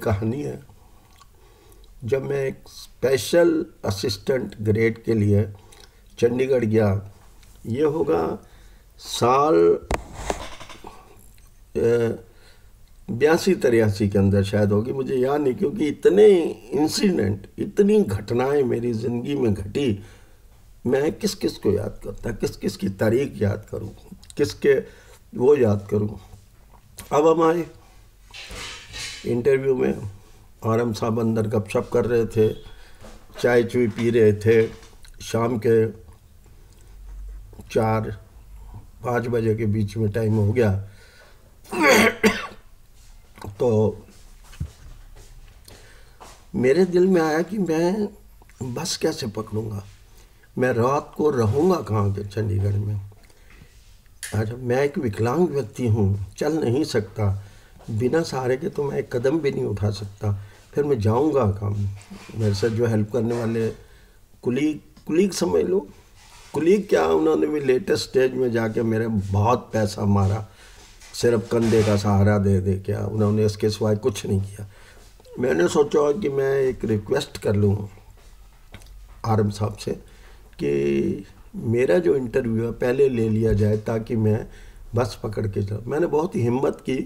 कहानी है। जब मैं एक स्पेशल असिस्टेंट ग्रेड के लिए चंडीगढ़ गया, ये होगा साल 82-83 के अंदर शायद होगी, मुझे याद नहीं, क्योंकि इतने इंसिडेंट, इतनी घटनाएं मेरी ज़िंदगी में घटी। मैं किस किस को याद करता, किस किस की तारीख याद करूं, किसके वो याद करूं। अब हम आए इंटरव्यू में और हम साहब अंदर गपशप कर रहे थे, चाय चुई पी रहे थे। शाम के 4-5 बजे के बीच में टाइम हो गया। तो मेरे दिल में आया कि मैं बस कैसे पकड़ूंगा, मैं रात को रहूंगा कहाँ के चंडीगढ़ में। अच्छा, मैं एक विकलांग व्यक्ति हूँ, चल नहीं सकता, बिना सहारे के तो मैं एक कदम भी नहीं उठा सकता। फिर मैं जाऊंगा कहाँ? मेरे साथ जो हेल्प करने वाले कुलीग समझ लो, कुलीग क्या, उन्होंने भी लेटेस्ट स्टेज में जाके मेरे बहुत पैसा मारा, सिर्फ कंधे का सहारा दे दे क्या, उन्होंने इसके सिवाय कुछ नहीं किया। मैंने सोचा कि मैं एक रिक्वेस्ट कर लूँ आरम साहब से कि मेरा जो इंटरव्यू है पहले ले लिया जाए ताकि मैं बस पकड़ के चला। मैंने बहुत ही हिम्मत की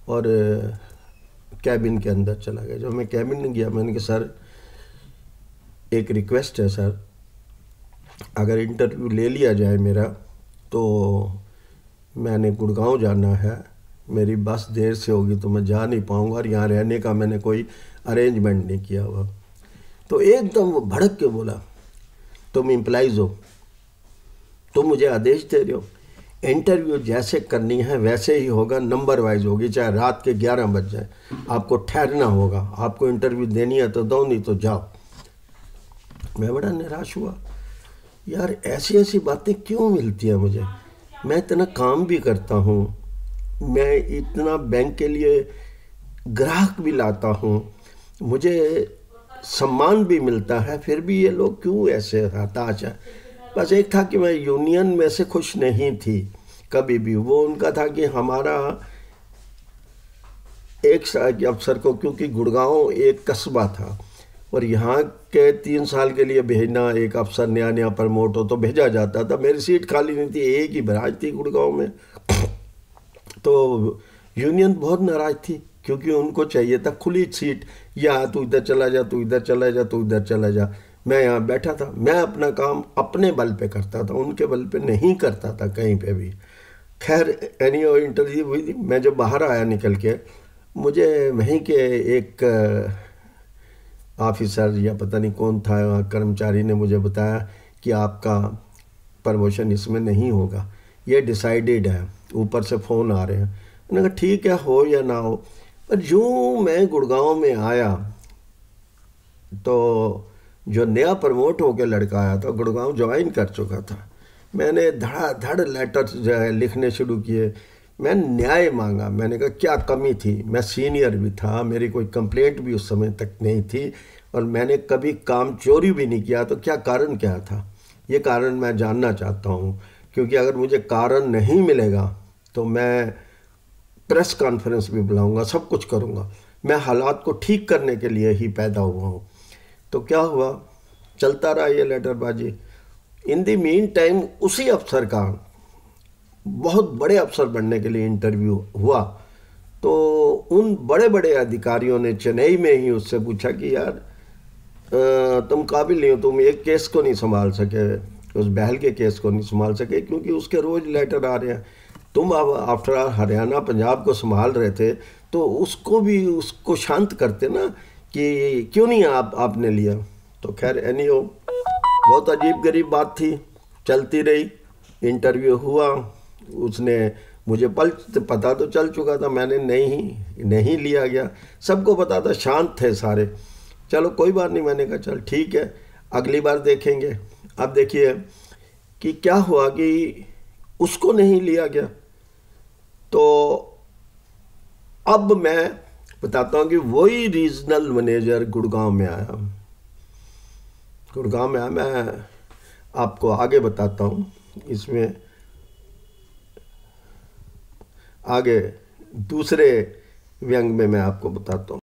और कैबिन के अंदर चला गया। जब मैं कैबिन में गया, मैंने कहा सर एक रिक्वेस्ट है सर, अगर इंटरव्यू ले लिया जाए मेरा तो मैंने गुड़गांव जाना है, मेरी बस देर से होगी तो मैं जा नहीं पाऊँगा, और यहाँ रहने का मैंने कोई अरेंजमेंट नहीं किया हुआ। तो एकदम वो भड़क के बोला, तुम एम्प्लॉइज़ हो, तुम मुझे आदेश दे रहे हो, इंटरव्यू जैसे करनी है वैसे ही होगा, नंबर वाइज होगी, चाहे रात के 11 बज जाए, आपको ठहरना होगा, आपको इंटरव्यू देनी है तो दो, नहीं तो जाओ। मैं बड़ा निराश हुआ, यार ऐसी ऐसी बातें क्यों मिलती हैं मुझे। मैं इतना काम भी करता हूँ, मैं इतना बैंक के लिए ग्राहक भी लाता हूँ, मुझे सम्मान भी मिलता है, फिर भी ये लोग क्यों ऐसे हताश हैं। बस एक था कि मैं यूनियन में से खुश नहीं थी कभी भी। वो उनका था कि हमारा एक अफसर को, क्योंकि गुड़गांव एक कस्बा था और यहाँ के 3 साल के लिए भेजना, एक अफसर नया नया प्रमोट हो तो भेजा जाता था। मेरी सीट खाली नहीं थी, एक ही ब्रांच थी गुड़गांव में। तो यूनियन बहुत नाराज थी क्योंकि उनको चाहिए था खुली सीट, या तू इधर चला जा, तू इधर चला जा, तू इधर चला जा। मैं यहाँ बैठा था, मैं अपना काम अपने बल पे करता था, उनके बल पे नहीं करता था कहीं पे भी। खैर एनी इंटरव्यू हुई थी। मैं जब बाहर आया निकल के, मुझे वहीं के एक ऑफिसर या पता नहीं कौन था कर्मचारी ने मुझे बताया कि आपका प्रमोशन इसमें नहीं होगा, ये डिसाइडेड है, ऊपर से फ़ोन आ रहे हैं। मैंने कहा ठीक है, हो या ना हो। पर यूँ मैं गुड़गांव में आया तो जो नया प्रमोट होकर लड़का आया था, गुड़गांव ज्वाइन कर चुका था, मैंने धड़ाधड़ लेटर्स जो है लिखने शुरू किए। मैं न्याय मांगा, मैंने कहा क्या कमी थी, मैं सीनियर भी था, मेरी कोई कंप्लेंट भी उस समय तक नहीं थी और मैंने कभी काम चोरी भी नहीं किया, तो क्या कारण क्या था, ये कारण मैं जानना चाहता हूँ। क्योंकि अगर मुझे कारण नहीं मिलेगा तो मैं प्रेस कॉन्फ्रेंस भी बुलाऊंगा, सब कुछ करूँगा। मैं हालात को ठीक करने के लिए ही पैदा हुआ हूँ। तो क्या हुआ, चलता रहा ये लेटरबाजी। इन द मीन टाइम उसी अफसर का बहुत बड़े अफसर बनने के लिए इंटरव्यू हुआ, तो उन बड़े बड़े अधिकारियों ने चेन्नई में ही उससे पूछा कि यार तुम काबिल नहीं हो, तुम एक केस को नहीं संभाल सके, उस बहल के केस को नहीं संभाल सके, क्योंकि उसके रोज़ लेटर आ रहे हैं। तुम अब आफ्टर ऑल हरियाणा पंजाब को संभाल रहे थे तो उसको शांत करते ना, कि क्यों नहीं आपने लिया। तो खैर एनीहो, बहुत अजीब गरीब बात थी, चलती रही। इंटरव्यू हुआ, उसने मुझे पता तो चल चुका था, मैंने नहीं लिया गया, सबको पता था, शांत थे सारे। चलो कोई बात नहीं, मैंने कहा चल ठीक है, अगली बार देखेंगे। अब देखिए कि क्या हुआ कि उसको नहीं लिया गया। तो अब मैं बताता हूँ कि वही रीजनल मैनेजर गुड़गांव में आया। मैं आपको आगे बताता हूँ, इसमें आगे दूसरे व्यंग में मैं आपको बताता हूँ।